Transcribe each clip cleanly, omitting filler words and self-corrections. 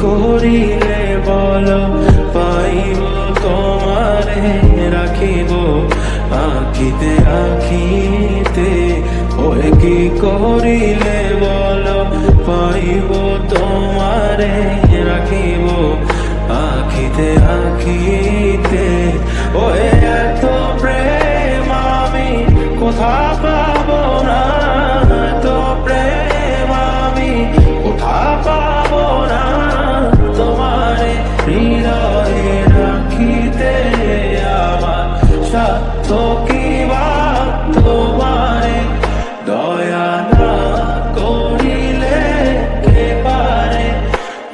করিলে বলো পাইব তোমারে রাখিব আখিতে আখিতে। ওই কি করিলে বলো পাইব তোমারে রাখিব আখিতে আখিতে। ওই এত প্রেম আমি কোথা পাবো না, এত প্রেম আমি কোথা পাবো না। তোমারে হৃদয়ে রাখিতে আমার সাধ্য কি বা তোমারে দয়া না করিলে কে পারে।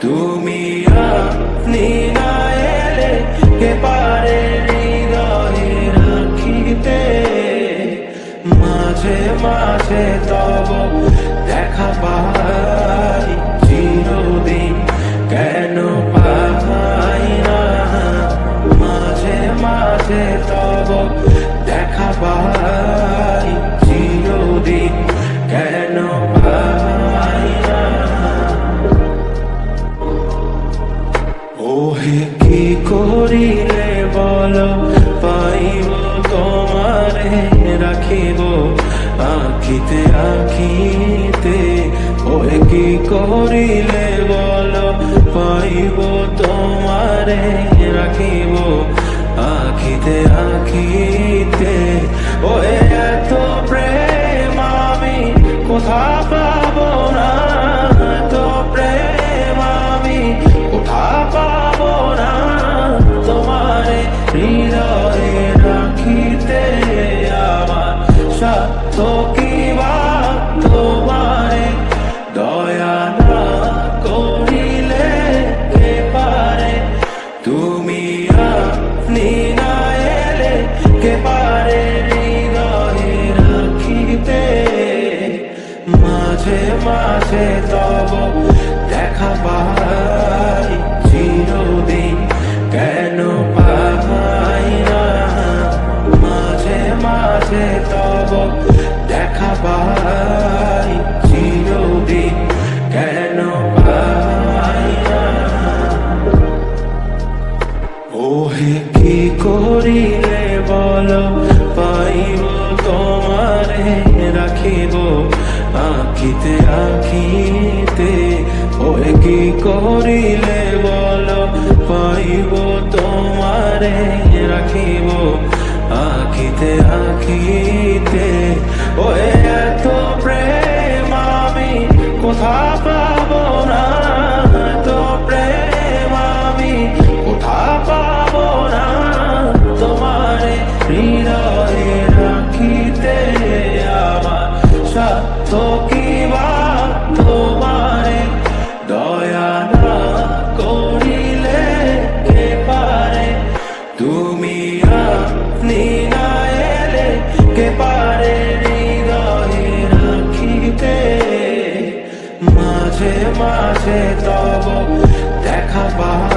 তুমি আপনি না এলে কে পারে হৃদয়ে রাখিতে। মাঝে মাঝে তব দেখা পাই চিরদিন কেন পাই না। মাঝে মাঝে তব দেখা পাই চিরদিন কেন পাই না। ওহে কি করিলে বলো পাইব তোমারে রাখিব আখিতে আখিতে। ওহে কি করিলে বলো পাইব তোমারে রাখিব আখিতে আখিতে। ওহে এত প্রেম আমি কোথা পাবো না, এত প্রেম আমি কোথা পাবো না। তোমারে হৃদয়ে রাখিতে আমার সাধ্য কি বা তোমারে দয়া না করিলে কে পারে। তুমি আপনি না এলে কে পারে হৃদয়ে রাখিতে। মাঝে মাঝে তব দেখা পাই চিরদিন কেন পাই না। মাঝে মাঝে তব দেখা পাই চিরদিন কেন পাই না। ওহে কি করিলে বলো পাইব তোমারে রাখিব আখিতে আখিতে। ওহে কি করিলে বলো পাইব তোমারে রাখিব আখিতে আখিতে। ওহে এত প্রেম আমি কোথা পাবো না, এত প্রেম আমি কোথা পাবো না। তোমারে হৃদয়ে রাখিতে আমার সাধ্য কি বা তোমারে দয়া না করিলে কে পারে। তুমি আপনি না এলে কে পারে হৃদয়ে রাখিতে। মাঝে মাঝে তব দেখা পাই